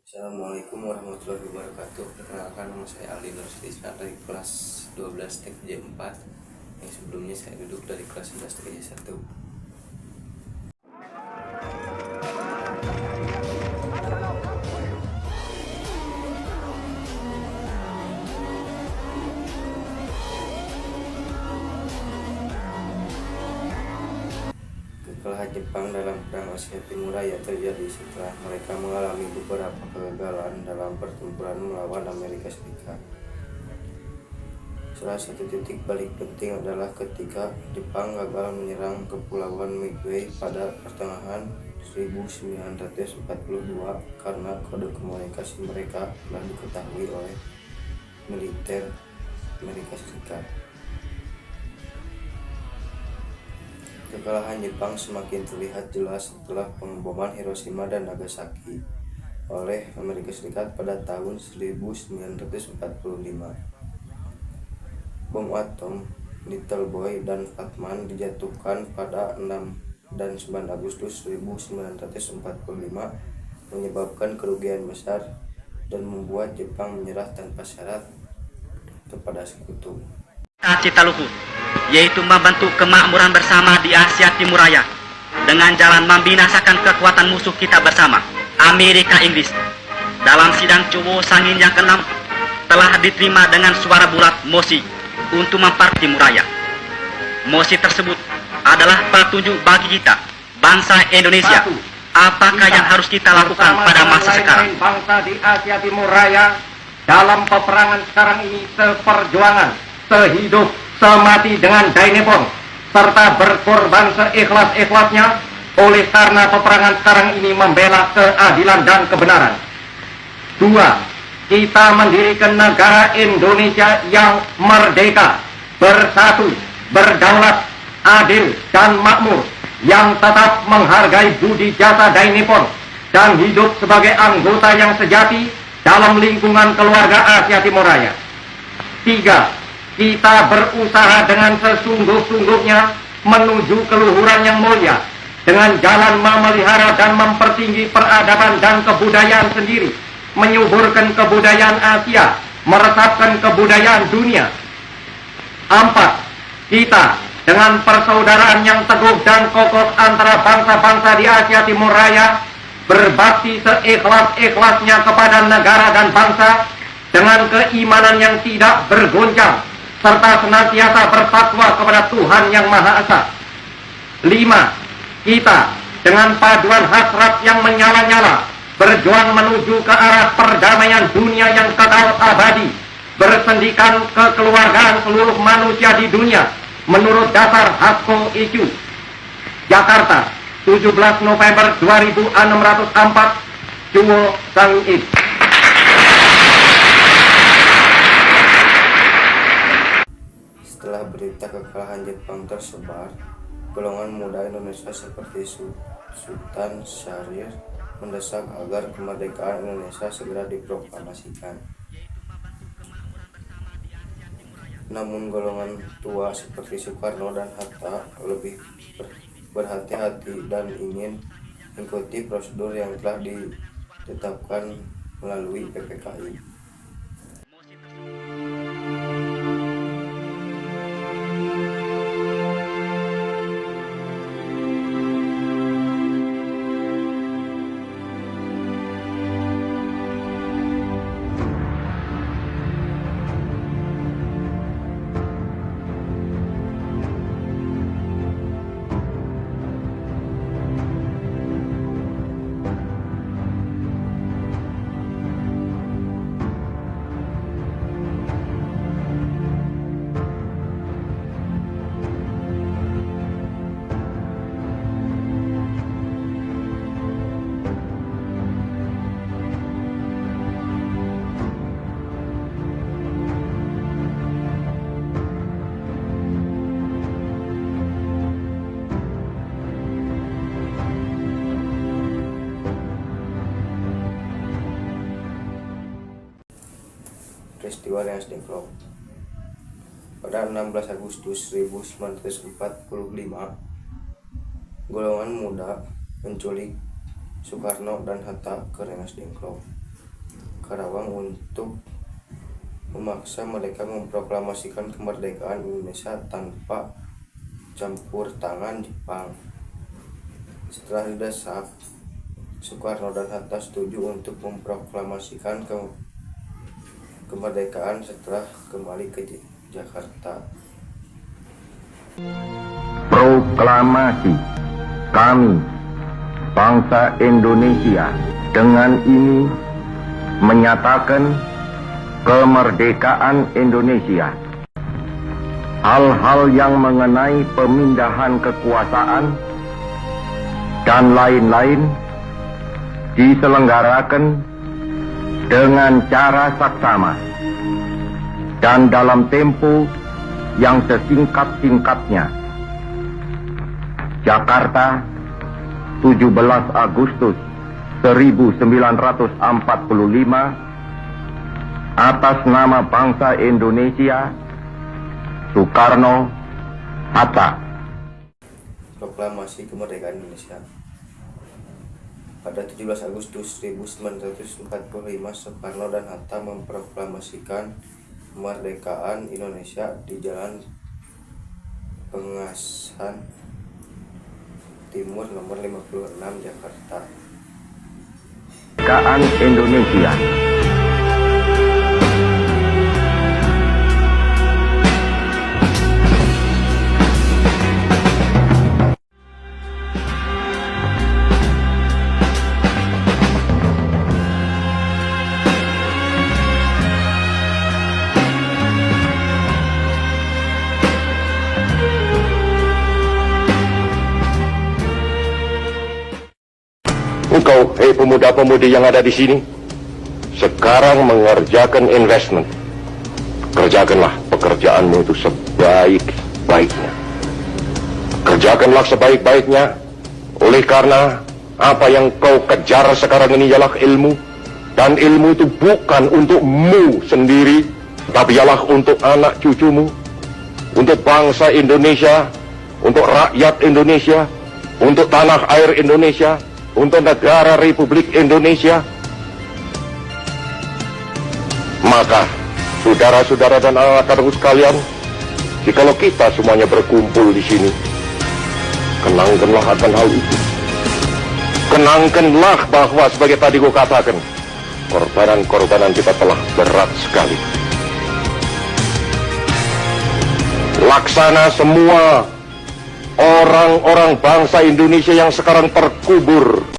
Assalamualaikum warahmatullahi wabarakatuh. Perkenalkan, nama saya Aldi Nur Sutisna dari kelas 12 TKJ 4. Yang sebelumnya saya duduk dari kelas 11 TKJ 1. Kekalahan Jepang dalam Perang Asia Timur Raya terjadi setelah mereka mengalami beberapa kegagalan dalam pertempuran melawan Amerika Serikat. Salah satu titik balik penting adalah ketika Jepang gagal menyerang Kepulauan Midway pada pertengahan 1942 karena kode komunikasi mereka telah diketahui oleh militer Amerika Serikat. Kekalahan Jepang semakin terlihat jelas setelah pengeboman Hiroshima dan Nagasaki oleh Amerika Serikat pada tahun 1945. Bom atom Little Boy dan Fatman dijatuhkan pada 6 dan 9 Agustus 1945, menyebabkan kerugian besar dan membuat Jepang menyerah tanpa syarat kepada sekutu. Cita Luhur, yaitu membentuk kemakmuran bersama di Asia Timur Raya dengan jalan membinasakan kekuatan musuh kita bersama, Amerika Inggris. Dalam sidang Cowo Sangin yang ke-6 telah diterima dengan suara bulat mosi untuk memperkuat Timur Raya. Mosi tersebut adalah petunjuk bagi kita, bangsa Indonesia, apakah yang harus kita lakukan pada masa sekarang. Bangsa di Asia Timur Raya dalam peperangan sekarang ini seperjuangan, sehidup semati dengan Dainepon, serta berkorban seikhlas-ikhlasnya oleh karena peperangan sekarang ini membela keadilan dan kebenaran. 2. Kita mendirikan negara Indonesia yang merdeka, bersatu, berdaulat, adil, dan makmur, yang tetap menghargai budi jasa Dainepon dan hidup sebagai anggota yang sejati dalam lingkungan keluarga Asia Timur Raya. 3. Kita berusaha dengan sesungguh-sungguhnya menuju keluhuran yang mulia dengan jalan memelihara dan mempertinggi peradaban dan kebudayaan sendiri, menyuburkan kebudayaan Asia, meresapkan kebudayaan dunia. 4. Kita dengan persaudaraan yang teguh dan kokoh antara bangsa-bangsa di Asia Timur Raya berbakti seikhlas-ikhlasnya kepada negara dan bangsa dengan keimanan yang tidak bergoncang, serta senantiasa bertakwa kepada Tuhan Yang Maha Esa. 5. Kita dengan paduan hasrat yang menyala-nyala berjuang menuju ke arah perdamaian dunia yang kekal abadi, bersendikan kekeluargaan seluruh manusia di dunia menurut dasar Hasko IQ. Jakarta, 17 November 2604, Cowo Sangin. Setelah berita kekalahan Jepang tersebar, golongan muda Indonesia seperti Sultan Syahrir mendesak agar kemerdekaan Indonesia segera diproklamasikan. Namun golongan tua seperti Soekarno dan Hatta lebih berhati-hati dan ingin mengikuti prosedur yang telah ditetapkan melalui PPKI. Peristiwa Rengas Dengklok. Pada 16 Agustus 1945, golongan muda menculik Soekarno dan Hatta ke Rengas Dengklok. Karawang untuk memaksa mereka memproklamasikan kemerdekaan Indonesia tanpa campur tangan Jepang. Setelah didesak, Soekarno dan Hatta setuju untuk memproklamasikan kemerdekaan setelah kembali ke Jakarta. Proklamasi kami, bangsa Indonesia, dengan ini menyatakan kemerdekaan Indonesia. Hal-hal yang mengenai pemindahan kekuasaan dan lain-lain diselenggarakan dengan cara saksama dan dalam tempo yang sesingkat-singkatnya. Jakarta, 17 Agustus 1945, atas nama bangsa Indonesia, Soekarno, Hatta. Proklamasi kemerdekaan Indonesia. Pada 17 Agustus 1945, Soekarno dan Hatta memproklamasikan kemerdekaan Indonesia di Jalan Pengasan Timur nomor 56, Jakarta. Kemerdekaan Indonesia. Engkau, hei pemuda-pemudi yang ada di sini, sekarang mengerjakan investment. Kerjakanlah pekerjaanmu itu sebaik-baiknya. Kerjakanlah sebaik-baiknya, oleh karena apa yang kau kejar sekarang ini ialah ilmu. Dan ilmu itu bukan untukmu sendiri, tapi ialah untuk anak cucumu, untuk bangsa Indonesia, untuk rakyat Indonesia, untuk tanah air Indonesia, untuk negara Republik Indonesia. Maka, saudara-saudara dan anak-anakku sekalian, jikalau kita semuanya berkumpul di sini, kenangkanlah akan hal itu. Kenangkanlah bahwa sebagai tadi ku katakan, korbanan-korbanan kita telah berat sekali. Laksana semua orang-orang bangsa Indonesia yang sekarang terkubur